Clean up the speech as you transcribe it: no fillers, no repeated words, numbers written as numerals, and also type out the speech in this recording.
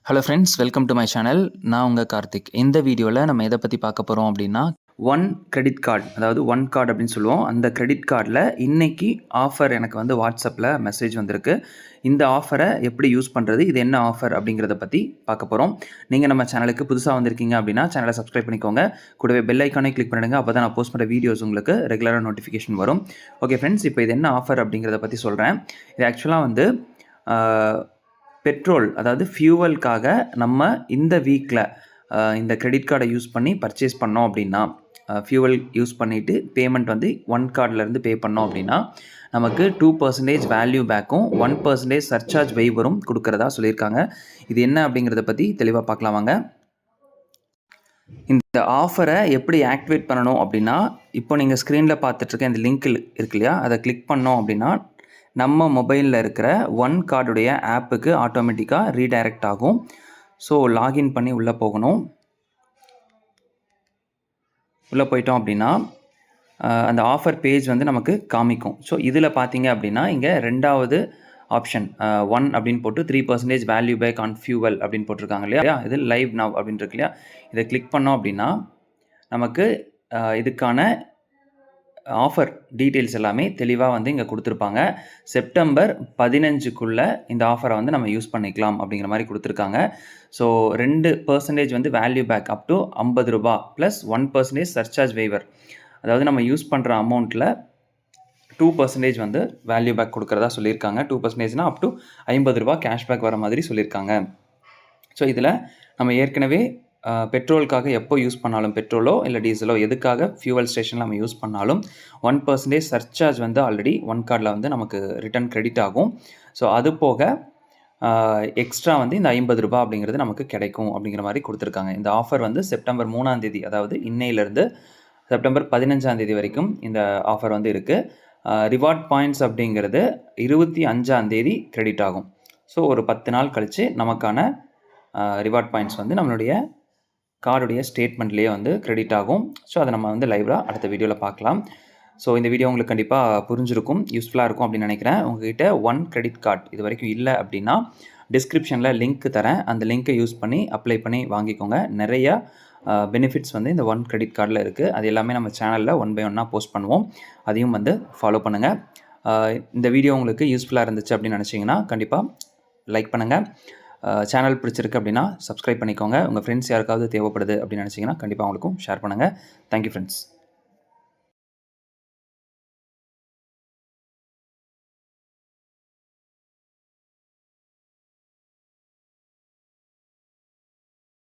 Hello friends, welcome to my channel. நான் உங்கள் கார்த்திக். இந்த வீடியோவில் நம்ம எதை பற்றி பார்க்க போகிறோம் அப்படின்னா, ஒன் கிரெடிட் கார்டு, அதாவது ஒன் கார்டு அப்படின்னு சொல்லுவோம். அந்த கிரெடிட் கார்டில் இன்னைக்கு ஆஃபர் எனக்கு வந்து வாட்ஸ்அப்பில் மெசேஜ் வந்திருக்கு. இந்த ஆஃபரை எப்படி யூஸ் பண்ணுறது, இது என்ன ஆஃபர் அப்படிங்கிறத பற்றி பார்க்க போகிறோம். நீங்கள் நம்ம சேனலுக்கு புதுசாக வந்திருக்கீங்க அப்படின்னா சேனலை சப்ஸ்கிரைப் பண்ணிக்கோங்க. கூடவே பெல் ஐக்கானே கிளிக் பண்ணிடுங்க. அப்போ தான் நான் போஸ்ட் பண்ணுற வீடியோஸ் உங்களுக்கு ரெகுலராக நோட்டிஃபிகேஷன் வரும். ஓகே ஃப்ரெண்ட்ஸ், இப்போ இது என்ன ஆஃபர் அப்படிங்கிறத பற்றி சொல்கிறேன். இது ஆக்சுவலாக வந்து பெட்ரோல், அதாவது ஃபியூவலுக்காக நம்ம இந்த வீக்கில் இந்த கிரெடிட் கார்டை யூஸ் பண்ணி பர்ச்சேஸ் பண்ணோம் அப்படின்னா, ஃபியூவல் யூஸ் பண்ணிவிட்டு பேமெண்ட் வந்து ஒன் கார்டிலேருந்து பே பண்ணோம் அப்படின்னா நமக்கு 2% வேல்யூ பேக்கும் 1% சர்சார்ஜ் வெய்வரும் கொடுக்குறதா சொல்லியிருக்காங்க. இது என்ன அப்படிங்கிறத பற்றி தெளிவாக பார்க்கலாம் வாங்க. இந்த ஆஃபரை எப்படி ஆக்டிவேட் பண்ணணும் அப்படின்னா, இப்போ நீங்கள் ஸ்க்ரீனில் பார்த்துட்ருக்க இந்த லிங்க் இருக்கு இல்லையா, அதை கிளிக் பண்ணோம் அப்படின்னா நம்ம மொபைலில் இருக்கிற ஒன் கார்டுடைய ஆப்புக்கு ஆட்டோமேட்டிக்காக ரீடைரக்ட் ஆகும். ஸோ லாகின் பண்ணி உள்ளே போகணும். உள்ளே போயிட்டோம் அப்படின்னா அந்த ஆஃபர் பேஜ் வந்து நமக்கு காமிக்கும். ஸோ இதில் பார்த்தீங்க அப்படின்னா இங்கே ரெண்டாவது ஆப்ஷன் ஒன் அப்படின்னு போட்டு 3% வேல்யூ பேக் ஆன் ஃபியூவல் அப்படின்னு போட்டிருக்காங்க இல்லையா, இது லைவ் நவ் அப்படின்னு இருக்கு இல்லையா, இதை கிளிக் பண்ணோம் அப்படின்னா நமக்கு இதுக்கான ஆஃபர் டீட்டெயில்ஸ் எல்லாமே தெளிவாக வந்து இங்கே கொடுத்துருப்பாங்க. செப்டம்பர் 15க்குள்ளே இந்த ஆஃபரை வந்து நம்ம யூஸ் பண்ணிக்கலாம் அப்படிங்கிற மாதிரி கொடுத்துருக்காங்க. ஸோ 2% வந்து value back up to ₹50 plus 1% surcharge waiver. அதாவது நம்ம யூஸ் பண்ணுற அமௌண்ட்டில் 2% வந்து வேல்யூ பேக் கொடுக்குறதா சொல்லியிருக்காங்க. 2%னா அப் டு ₹50 கேஷ்பேக் வர மாதிரி சொல்லியிருக்காங்க. ஸோ இதில் நம்ம ஏற்கனவே பெட்ரோலுக்காக எப்போ யூஸ் பண்ணாலும், பெட்ரோலோ இல்லை டீசலோ எதுக்காக ஃபியூவல் ஸ்டேஷனில் நம்ம யூஸ் பண்ணாலும் 1% சர்சார்ஜ் வந்து ஆல்ரெடி ஒன் கார்டில் வந்து நமக்கு ரிட்டர்ன் கிரெடிட் ஆகும். ஸோ அது போக எக்ஸ்ட்ரா வந்து இந்த ₹50 அப்படிங்கிறது நமக்கு கிடைக்கும் அப்படிங்கிற மாதிரி கொடுத்துருக்காங்க. இந்த ஆஃபர் வந்து செப்டம்பர் 3ஆம், அதாவது இன்னையிலேருந்து செப்டம்பர் 15ஆம் வரைக்கும் இந்த ஆஃபர் வந்து இருக்குது. ரிவார்ட் பாயிண்ட்ஸ் அப்படிங்கிறது 25ஆம் கிரெடிட் ஆகும். ஸோ ஒரு 10 நாள் கழித்து நமக்கான ரிவார்ட் பாயிண்ட்ஸ் வந்து நம்மளுடைய கார்டுடைய ஸ்டேட்மெண்ட்லேயே வந்து கிரெடிட் ஆகும். ஸோ அதை நம்ம வந்து லைவாக அடுத்த வீடியோவில் பார்க்கலாம். ஸோ இந்த வீடியோ உங்களுக்கு கண்டிப்பாக புரிஞ்சிருக்கும், யூஸ்ஃபுல்லாக இருக்கும் அப்படின்னு நினைக்கிறேன். உங்ககிட்ட ஒன் கிரெடிட் கார்டு இது வரைக்கும் இல்லை அப்படின்னா டிஸ்கிரிப்ஷனில் லிங்க் தரேன். அந்த லிங்க்கை யூஸ் பண்ணி அப்ளை பண்ணி வாங்கிக்கோங்க. நிறையா பெனிஃபிட்ஸ் வந்து இந்த ஒன் கிரெடிட் கார்டில் இருக்குது. அது எல்லாமே நம்ம சேனலில் ஒன் பை ஒன்னாக போஸ்ட் பண்ணுவோம். அதையும் வந்து ஃபாலோ பண்ணுங்கள். இந்த வீடியோ உங்களுக்கு யூஸ்ஃபுல்லாக இருந்துச்சு அப்படின்னு நினச்சிங்கன்னா கண்டிப்பாக லைக் பண்ணுங்கள். சேனல் பிடிச்சிருக்கு அப்படின்னா சப்ஸ்கிரைப் பண்ணிக்கோங்க. உங்கள் ஃப்ரெண்ட்ஸ் யாருக்காவது தேவைப்படுது அப்படின்னு நினச்சிங்கன்னா கண்டிப்பாக அவங்களுக்கும் ஷேர் பண்ணுங்கள். Thank you friends.